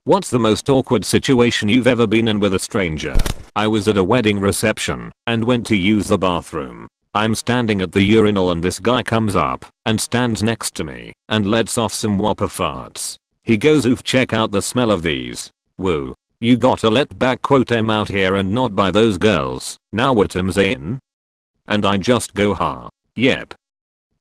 What's the most awkward situation you've ever been in with a stranger? I was at a wedding reception and went to use the bathroom. I'm standing at the urinal and this guy comes up and stands next to me and lets off some whopper farts. He goes, "Oof, check out the smell of these. Woo. You gotta let back quote em out here and not by those girls. Now what em's in?" And I just go, "Ha. Yep."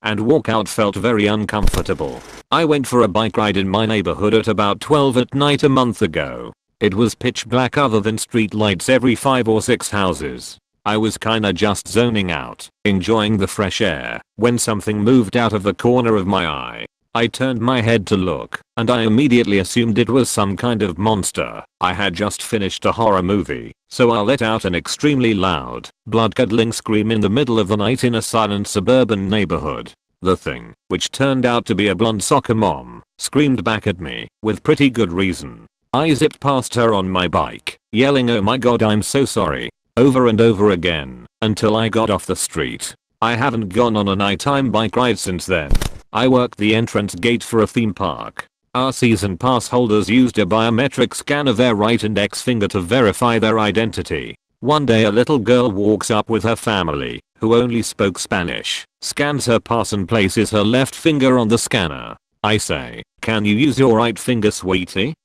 And walk out. Felt very uncomfortable. I went for a bike ride in my neighborhood at about 12 at night a month ago. It was pitch black other than street lights every 5 or 6 houses. I was kinda just zoning out, enjoying the fresh air, when something moved out of the corner of my eye. I turned my head to look, and I immediately assumed it was some kind of monster. I had just finished a horror movie, so I let out an extremely loud, blood-curdling scream in the middle of the night in a silent suburban neighborhood. The thing, which turned out to be a blonde soccer mom, screamed back at me, with pretty good reason. I zipped past her on my bike, yelling, "Oh my god, I'm so sorry," over and over again, until I got off the street. I haven't gone on a nighttime bike ride since then. I worked the entrance gate for a theme park. Our season pass holders used a biometric scan of their right index finger to verify their identity. One day a little girl walks up with her family, who only spoke Spanish, scans her pass and places her left finger on the scanner. I say, "Can you use your right finger, sweetie?"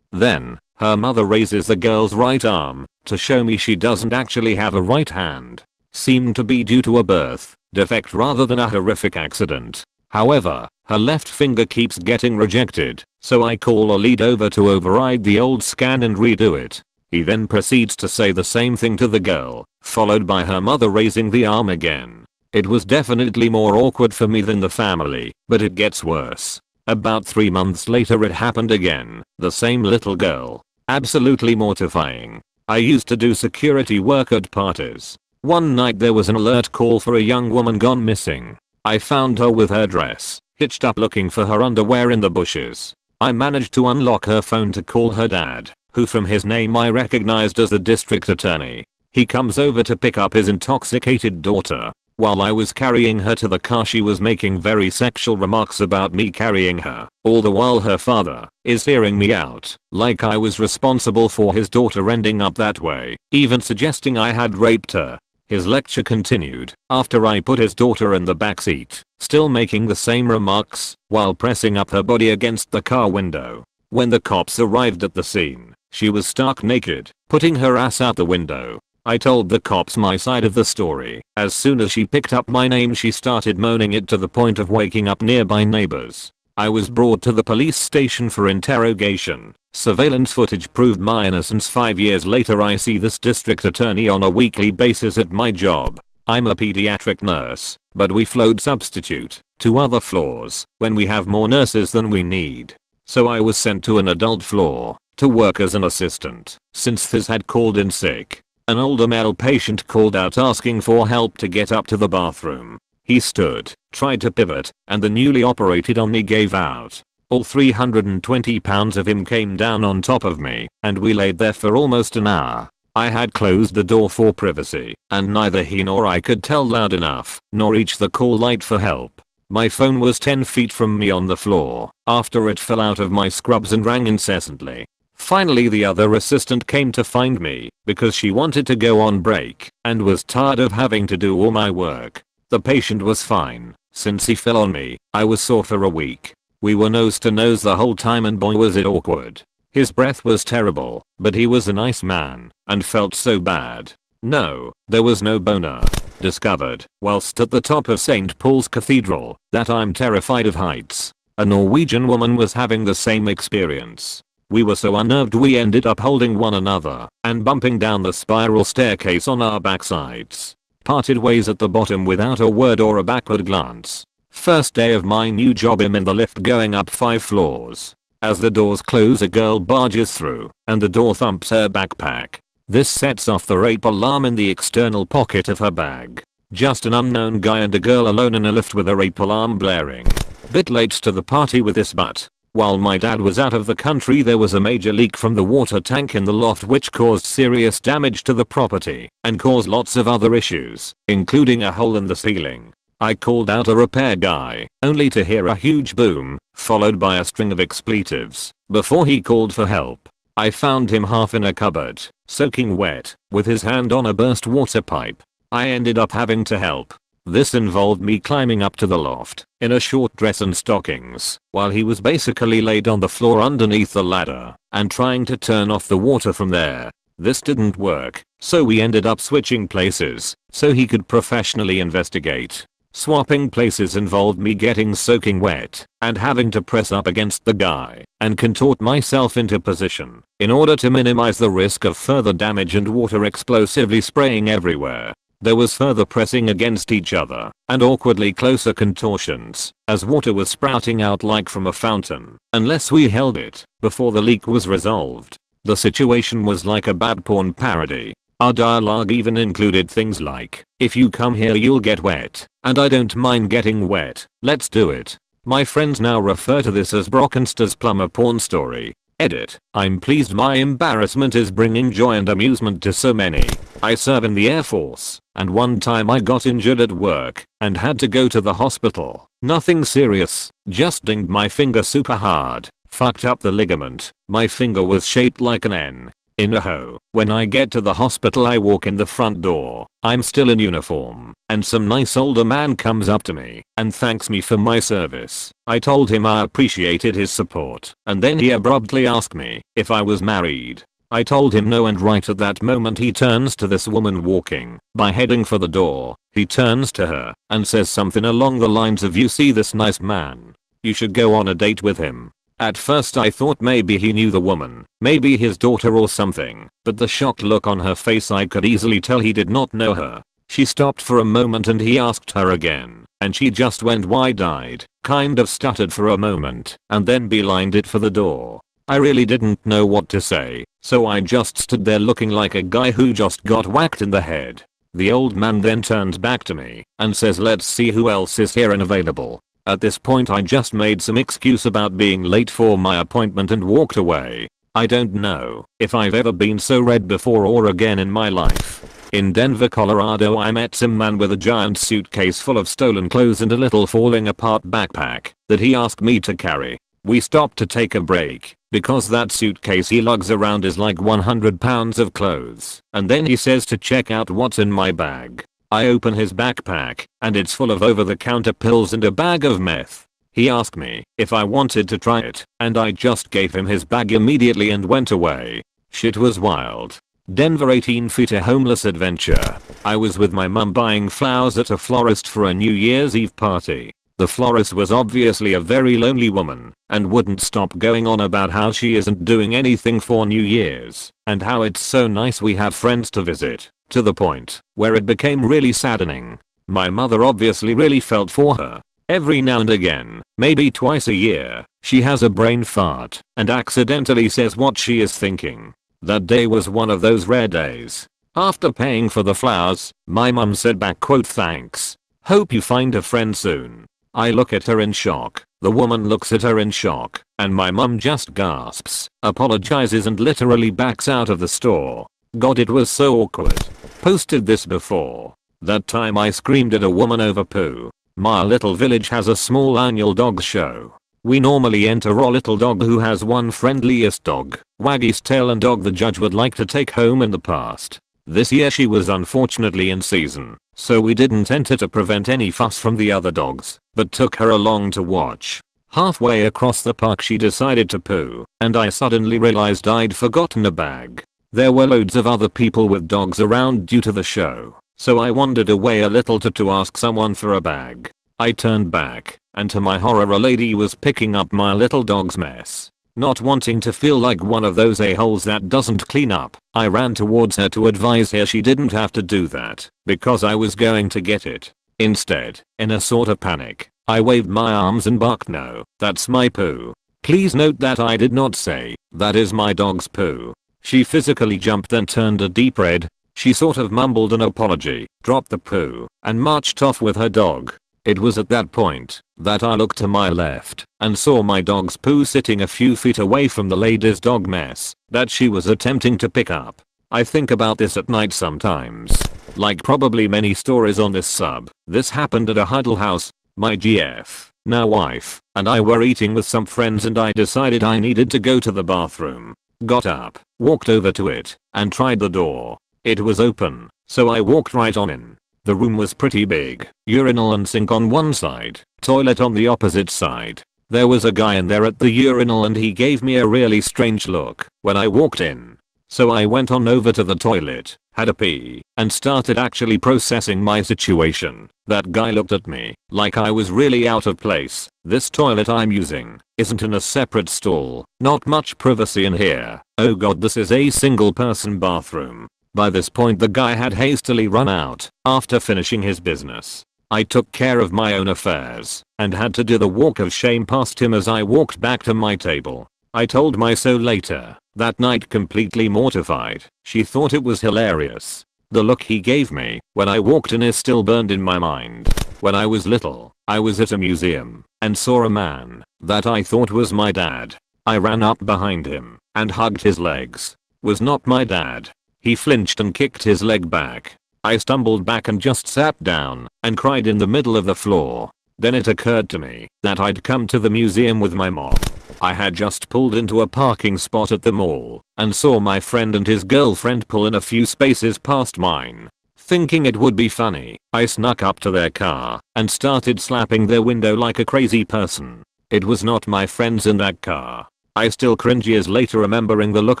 Then, her mother raises the girl's right arm to show me she doesn't actually have a right hand. Seemed to be due to a birth defect rather than a horrific accident. However, her left finger keeps getting rejected, so I call a lead over to override the old scan and redo it. He then proceeds to say the same thing to the girl, followed by her mother raising the arm again. It was definitely more awkward for me than the family, but it gets worse. About 3 months later it happened again, the same little girl. Absolutely mortifying. I used to do security work at parties. One night there was an alert call for a young woman gone missing. I found her with her dress hitched up looking for her underwear in the bushes. I managed to unlock her phone to call her dad, who from his name I recognized as the district attorney. He comes over to pick up his intoxicated daughter. While I was carrying her to the car she was making very sexual remarks about me carrying her, all the while her father is hearing me out, like I was responsible for his daughter ending up that way, even suggesting I had raped her. His lecture continued after I put his daughter in the backseat, still making the same remarks while pressing up her body against the car window. When the cops arrived at the scene, she was stark naked, putting her ass out the window. I told the cops my side of the story. As soon as she picked up my name she started moaning it to the point of waking up nearby neighbors. I was brought to the police station for interrogation. Surveillance footage proved my innocence. 5 years later I see this district attorney on a weekly basis at my job. I'm a pediatric nurse, but we float substitute to other floors when we have more nurses than we need. So I was sent to an adult floor to work as an assistant since Thiz had called in sick. An older male patient called out asking for help to get up to the bathroom. He stood, tried to pivot, and the newly operated on me gave out. All 320 pounds of him came down on top of me, and we laid there for almost an hour. I had closed the door for privacy, and neither he nor I could tell loud enough, nor reach the call light for help. My phone was 10 feet from me on the floor, after it fell out of my scrubs and rang incessantly. Finally the other assistant came to find me, because she wanted to go on break, and was tired of having to do all my work. The patient was fine. Since he fell on me, I was sore for a week. We were nose to nose the whole time and boy was it awkward. His breath was terrible, but he was a nice man, and felt so bad. No, there was no boner. Discovered, whilst at the top of St. Paul's Cathedral, that I'm terrified of heights. A Norwegian woman was having the same experience. We were so unnerved we ended up holding one another and bumping down the spiral staircase on our backsides. Parted ways at the bottom without a word or a backward glance. First day of my new job, I'm in the lift going up 5 floors. As the doors close a girl barges through and the door thumps her backpack. This sets off the rape alarm in the external pocket of her bag. Just an unknown guy and a girl alone in a lift with a rape alarm blaring. Bit late to the party with this, but while my dad was out of the country there was a major leak from the water tank in the loft which caused serious damage to the property and caused lots of other issues, including a hole in the ceiling. I called out a repair guy, only to hear a huge boom followed by a string of expletives, before he called for help. I found him half in a cupboard, soaking wet, with his hand on a burst water pipe. I ended up having to help. This involved me climbing up to the loft, in a short dress and stockings, while he was basically laid on the floor underneath the ladder, and trying to turn off the water from there. This didn't work, so we ended up switching places, so he could professionally investigate. Swapping places involved me getting soaking wet, and having to press up against the guy, and contort myself into position, in order to minimize the risk of further damage and water explosively spraying everywhere. There was further pressing against each other, and awkwardly closer contortions, as water was sprouting out like from a fountain, unless we held it, before the leak was resolved. The situation was like a bad porn parody. Our dialogue even included things like, "If you come here you'll get wet, and I don't mind getting wet, let's do it." My friends now refer to this as Brockenster's plumber porn story. Edit. I'm pleased my embarrassment is bringing joy and amusement to so many. I serve in the Air Force, and one time I got injured at work, and had to go to the hospital. Nothing serious, just dinged my finger super hard, fucked up the ligament, my finger was shaped like an N. In a hoe. When I get to the hospital I walk in the front door, I'm still in uniform, and some nice older man comes up to me, and thanks me for my service. I told him I appreciated his support, and then he abruptly asked me if I was married. I told him no, and right at that moment he turns to this woman walking by, heading for the door. He turns to her and says something along the lines of, "You see this nice man? You should go on a date with him." At first I thought maybe he knew the woman, maybe his daughter or something, but the shocked look on her face, I could easily tell he did not know her. She stopped for a moment and he asked her again, and she just went wide-eyed, kind of stuttered for a moment, and then beelined it for the door. I really didn't know what to say, so I just stood there looking like a guy who just got whacked in the head. The old man then turns back to me and says, "Let's see who else is here and available." At this point I just made some excuse about being late for my appointment and walked away. I don't know if I've ever been so red before or again in my life. In Denver, Colorado, I met some man with a giant suitcase full of stolen clothes and a little falling apart backpack that he asked me to carry. We stopped to take a break because that suitcase he lugs around is like 100 pounds of clothes, and then he says to check out what's in my bag. I open his backpack, and it's full of over-the-counter pills and a bag of meth. He asked me if I wanted to try it, and I just gave him his bag immediately and went away. Shit was wild. Denver, 18 feet, a homeless adventure. I was with my mum buying flowers at a florist for a New Year's Eve party. The florist was obviously a very lonely woman, and wouldn't stop going on about how she isn't doing anything for New Year's, and how it's so nice we have friends to visit. To the point where it became really saddening. My mother obviously really felt for her. Every now and again, maybe twice a year, she has a brain fart and accidentally says what she is thinking. That day was one of those rare days. After paying for the flowers, my mum said back, quote, "Thanks. Hope you find a friend soon." I look at her in shock. The woman looks at her in shock, and my mum just gasps, apologizes, and literally backs out of the store. God, it was so awkward. Posted this before. That time I screamed at a woman over poo. My little village has a small annual dog show. We normally enter our little dog who has one friendliest dog, Waggy's tail, and dog the judge would like to take home in the past. This year she was unfortunately in season, so we didn't enter to prevent any fuss from the other dogs, but took her along to watch. Halfway across the park she decided to poo, and I suddenly realized I'd forgotten a bag. There were loads of other people with dogs around due to the show, so I wandered away a little to ask someone for a bag. I turned back, and to my horror a lady was picking up my little dog's mess. Not wanting to feel like one of those a-holes that doesn't clean up, I ran towards her to advise her she didn't have to do that, because I was going to get it. Instead, in a sort of panic, I waved my arms and barked, "No, that's my poo." Please note that I did not say, "That is my dog's poo." She physically jumped and turned a deep red. She sort of mumbled an apology, dropped the poo, and marched off with her dog. It was at that point that I looked to my left and saw my dog's poo sitting a few feet away from the lady's dog mess that she was attempting to pick up. I think about this at night sometimes. Like probably many stories on this sub, this happened at a huddle house. My GF. Now wife and I were eating with some friends and I decided I needed to go to the bathroom. Got up, walked over to it, and tried the door. It was open, so I walked right on in. The room was pretty big, urinal and sink on one side, toilet on the opposite side. There was a guy in there at the urinal and he gave me a really strange look when I walked in. So I went on over to the toilet, had a pee, and started actually processing my situation. That guy looked at me like I was really out of place. This toilet I'm using isn't in a separate stall, not much privacy in here. Oh god, this is a single person bathroom. By this point the guy had hastily run out after finishing his business. I took care of my own affairs and had to do the walk of shame past him as I walked back to my table. I told my so later that night, completely mortified. She thought it was hilarious. The look he gave me when I walked in is still burned in my mind. When I was little, I was at a museum and saw a man that I thought was my dad. I ran up behind him and hugged his legs. Was not my dad. He flinched and kicked his leg back. I stumbled back and just sat down and cried in the middle of the floor. Then it occurred to me that I'd come to the museum with my mom. I had just pulled into a parking spot at the mall and saw my friend and his girlfriend pull in a few spaces past mine. Thinking it would be funny, I snuck up to their car and started slapping their window like a crazy person. It was not my friends in that car. I still cringe years later remembering the look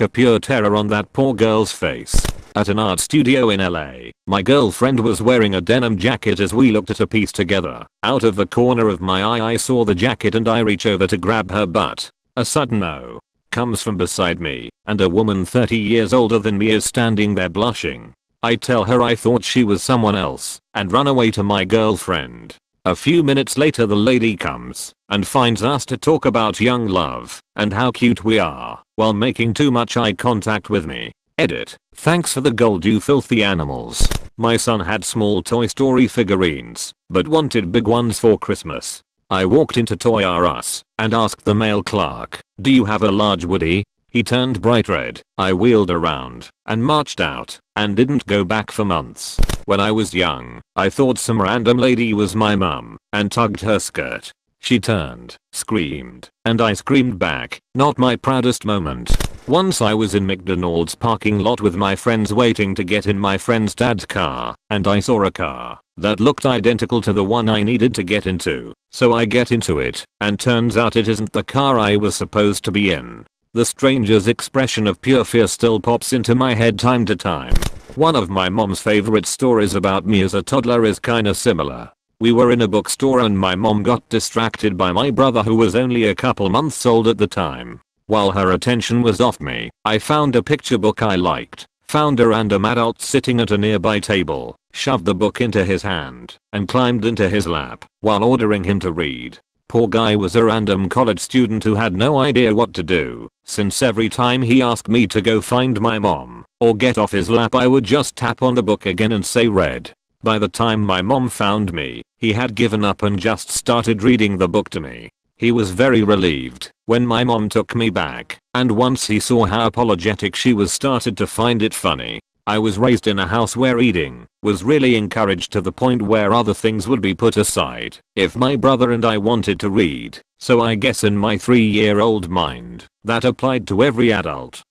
of pure terror on that poor girl's face. At an art studio in LA, my girlfriend was wearing a denim jacket as we looked at a piece together. Out of the corner of my eye I saw the jacket and I reach over to grab her butt. A sudden no comes from beside me and a woman 30 years older than me is standing there blushing. I tell her I thought she was someone else and run away to my girlfriend. A few minutes later the lady comes and finds us to talk about young love and how cute we are while making too much eye contact with me. Edit. Thanks for the gold, you filthy animals. My son had small Toy Story figurines but wanted big ones for Christmas. I walked into Toy R Us and asked the male clerk, "Do you have a large Woody?" He turned bright red. I wheeled around and marched out and didn't go back for months. When I was young, I thought some random lady was my mum and tugged her skirt. She turned, screamed, and I screamed back. Not my proudest moment. Once I was in McDonald's parking lot with my friends waiting to get in my friend's dad's car, and I saw a car that looked identical to the one I needed to get into. So I get into it, and turns out it isn't the car I was supposed to be in. The stranger's expression of pure fear still pops into my head time to time. One of my mom's favorite stories about me as a toddler is kinda similar. We were in a bookstore and my mom got distracted by my brother who was only a couple months old at the time. While her attention was off me, I found a picture book I liked, found a random adult sitting at a nearby table, shoved the book into his hand, and climbed into his lap while ordering him to read. Poor guy was a random college student who had no idea what to do, since every time he asked me to go find my mom or get off his lap I would just tap on the book again and say read. By the time my mom found me, he had given up and just started reading the book to me. He was very relieved when my mom took me back, and once he saw how apologetic she was started to find it funny. I was raised in a house where reading was really encouraged to the point where other things would be put aside if my brother and I wanted to read, so I guess in my 3-year-old mind, that applied to every adult.